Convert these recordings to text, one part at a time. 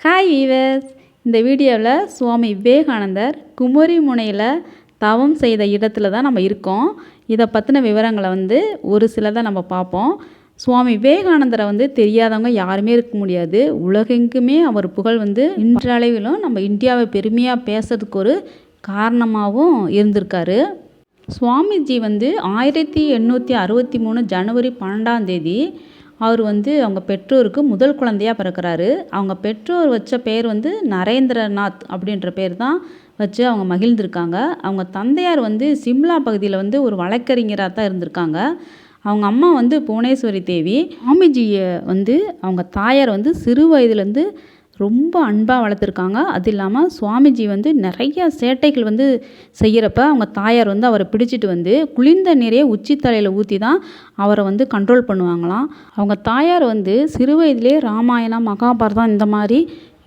Hi viewers, இந்த வீடியோவில் சுவாமி விவேகானந்தர் குமரி முனையில் தவம் செய்த இடத்துல தான் நம்ம இருக்கோம். இதை பற்றின விவரங்களை ஒரு சிலதை நம்ம பார்ப்போம். சுவாமி விவேகானந்தரை தெரியாதவங்க யாருமே இருக்க முடியாது. உலகெங்குமே அவர் புகழ் இன்றளவிலும் நம்ம இந்தியாவை பெருமையாக பேசுறதுக்கு ஒரு காரணமாகவும் இருந்திருக்காரு. சுவாமிஜி 1863 ஜனவரி 12 அவர் அவங்க பெற்றோருக்கு முதல் குழந்தையாக பிறக்கிறாரு. அவங்க பெற்றோர் வச்ச பேர் நரேந்திரநாத் அப்படின்ற பேர் தான் வச்சு அவங்க மகிழ்ந்திருக்காங்க. அவங்க தந்தையார் சிம்லா பகுதியில் ஒரு வழக்கறிஞராக தான் இருந்திருக்காங்க. அவங்க அம்மா புவனேஸ்வரி தேவி. சுவாமிஜியை அவங்க தாயார் சிறு வயதுலேருந்து ரொம்ப அன்பாக வளர்த்துருக்காங்க. அது இல்லாமல் சுவாமிஜி நிறைய சேட்டைகள் செய்கிறப்ப அவங்க தாயார் அவரை பிடிச்சிட்டு குளிர்ந்த நீரையே உச்சி தலையில் ஊற்றி தான் அவரை கண்ட்ரோல் பண்ணுவாங்களாம். அவங்க தாயார் சிறு வயதிலே ராமாயணம், மகாபாரதம் இந்த மாதிரி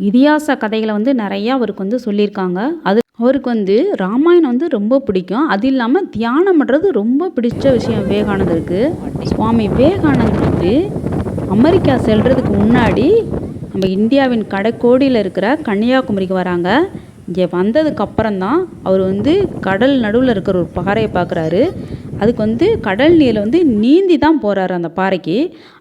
இதிகாச கதைகளை நிறையா அவருக்கு சொல்லியிருக்காங்க. அது அவருக்கு ராமாயணம் ரொம்ப பிடிக்கும். அது இல்லாமல் தியானம் பண்ணுறது ரொம்ப பிடிச்ச விஷயம் விவேகானந்தருக்கு. சுவாமி விவேகானந்தருக்கு அமெரிக்கா செல்றதுக்கு முன்னாடி நம்ம இந்தியாவின் கடைக்கோடியில் இருக்கிற கன்னியாகுமரிக்கு வராங்க. இங்கே வந்ததுக்கப்புறம் தான் அவர் கடல் நடுவில் இருக்கிற ஒரு பாறையை பார்க்குறாரு. அதுக்கு கடல் நீரில் நீந்தி தான் போகிறாரு அந்த பாறைக்கு.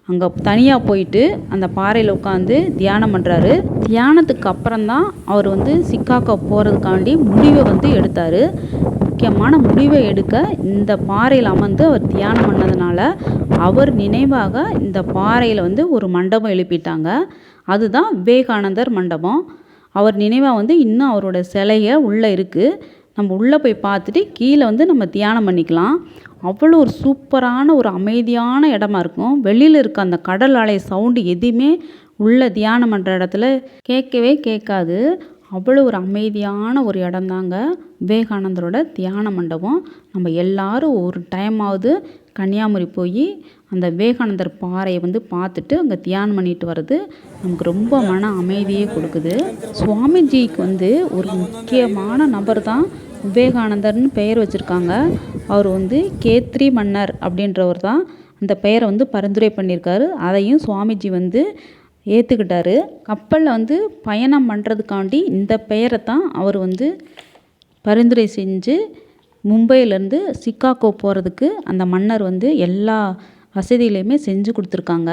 அங்கே தனியாக போயிட்டு அந்த பாறையில் உட்காந்து தியானம் பண்ணுறாரு. தியானத்துக்கு அப்புறம்தான் அவர் சிக்காகோ போகிறதுக்காண்டி முடிவை எடுத்தார். முக்கியமான முடிவை எடுக்க இந்த பாறையில் அமர்ந்து அவர் தியானம் பண்ணதுனால அவர் நினைவாக இந்த பாறையில் ஒரு மண்டபம் எழுப்பிட்டாங்க. அதுதான் விவேகானந்தர் மண்டபம். அவர் நினைவாக இன்னும் அவரோட சிலையை உள்ளே இருக்குது. நம்ம உள்ளே போய் பார்த்துட்டு கீழே நம்ம தியானம் பண்ணிக்கலாம். அவ்வளோ ஒரு சூப்பரான ஒரு அமைதியான இடமா இருக்கும். வெளியில் இருக்க அந்த கடல் அலை சவுண்டு எதுவுமே உள்ளே தியானம் பண்ணுற இடத்துல கேட்கவே கேட்காது. அவ்வளோ ஒரு அமைதியான ஒரு இடம்தாங்க விவேகானந்தரோட தியான மண்டபம். நம்ம எல்லாரும் ஒரு டைமாவது கன்னியாகுமரி போய் அந்த விவேகானந்தர் பாறையை பார்த்துட்டு அங்கே தியானம் பண்ணிட்டு வர்றது நமக்கு ரொம்ப மன அமைதியே கொடுக்குது. சுவாமிஜிக்கு ஒரு முக்கியமான நபர் தான் விவேகானந்தர்னு பெயர் வச்சுருக்காங்க. அவர் கேத்ரி மன்னர் அப்படின்றவர் தான் அந்த பெயரை பரிந்துரை பண்ணியிருக்காரு. அதையும் சுவாமிஜி ஏற்றுக்கிட்டாரு. கப்பலில் பயணம் பண்ணுறதுக்காண்டி இந்த பெயரை தான் அவர் பரிந்துரை செஞ்சு மும்பையிலேருந்து சிக்காகோ போகிறதுக்கு அந்த மன்னர் எல்லா வசதிகளையுமே செஞ்சு கொடுத்துருக்காங்க.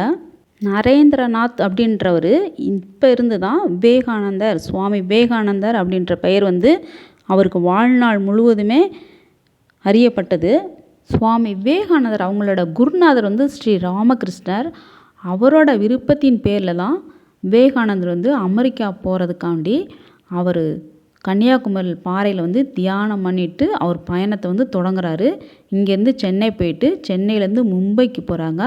நரேந்திரநாத் அப்படின்றவர் இப்போ இருந்து தான் விவேகானந்தர், சுவாமி விவேகானந்தர் அப்படின்ற பெயர் அவருக்கு வாழ்நாள் முழுவதுமே அறியப்பட்டது. சுவாமி விவேகானந்தர் அவங்களோட குருநாதர் ஸ்ரீ ராமகிருஷ்ணர். அவரோட விருப்பத்தின் பேரில் தான் விவேகானந்தர் அமெரிக்கா போகிறதுக்காண்டி அவர் கன்னியாகுமரி பாறையில் தியானம் பண்ணிவிட்டு அவர் பயணத்தை தொடங்குறாரு. இங்கேருந்து சென்னை போயிட்டு சென்னையிலேருந்து மும்பைக்கு போகிறாங்க.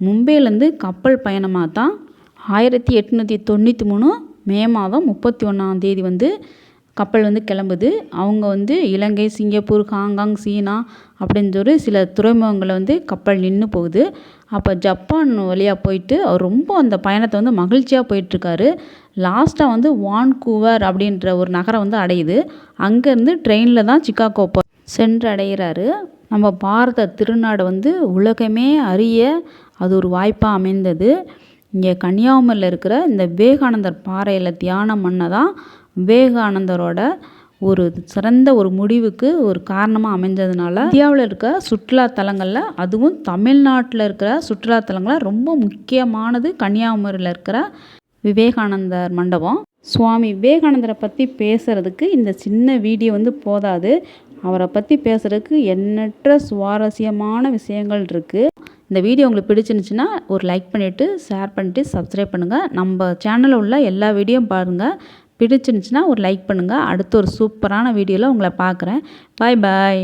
மும்பையிலேருந்து கப்பல் பயணமாக தான் 1893 மே மாதம் 31 கப்பல் கிளம்புது. அவங்க இலங்கை, சிங்கப்பூர், ஹாங்காங், சீனா அப்படின்னு சில துறைமுகங்களை கப்பல் நின்று போகுது. அப்போ ஜப்பான் வழியாக போயிட்டு அவர் ரொம்ப அந்த பயணத்தை மகிழ்ச்சியாக போயிட்டுருக்காரு. லாஸ்ட்டாக வான்கூவர் அப்படின்ற ஒரு நகரம் அடையுது. அங்கேருந்து ட்ரெயினில் தான் சிக்காகோ சென்றடைகிறாரு. நம்ம பாரத திருநாடு உலகமே அறிய அது ஒரு வாய்ப்பாக அமைந்தது. இங்கே கன்னியாகுமரியில் இருக்கிற இந்த விவேகானந்தர் பாறையில் தியானம் பண்ணதான் விவேகானந்தரோட ஒரு சிறந்த ஒரு முடிவுக்கு ஒரு காரணமாக அமைஞ்சதுனால இந்தியாவில் இருக்க சுற்றுலாத்தலங்களில், அதுவும் தமிழ்நாட்டில் இருக்கிற சுற்றுலாத்தலங்களில் ரொம்ப முக்கியமானது கன்னியாகுமரியில் இருக்கிற விவேகானந்தர் மண்டபம். சுவாமி விவேகானந்தரை பற்றி பேசுகிறதுக்கு இந்த சின்ன வீடியோ போதாது. அவரை பற்றி பேசுகிறதுக்கு எண்ணற்ற சுவாரஸ்யமான விஷயங்கள் இருக்குது. இந்த வீடியோ உங்களுக்கு பிடிச்சிருந்துச்சுன்னா ஒரு லைக் பண்ணிவிட்டு, ஷேர் பண்ணிவிட்டு, சப்ஸ்கிரைப் பண்ணுங்கள். நம்ம சேனலில் உள்ள எல்லா வீடியோவும் பாருங்கள். பிடிச்சிருந்துச்சுன்னா ஒரு லைக் பண்ணுங்கள். அடுத்த ஒரு சூப்பரான வீடியோவில் உங்களை பார்க்குறேன். பாய் பாய்.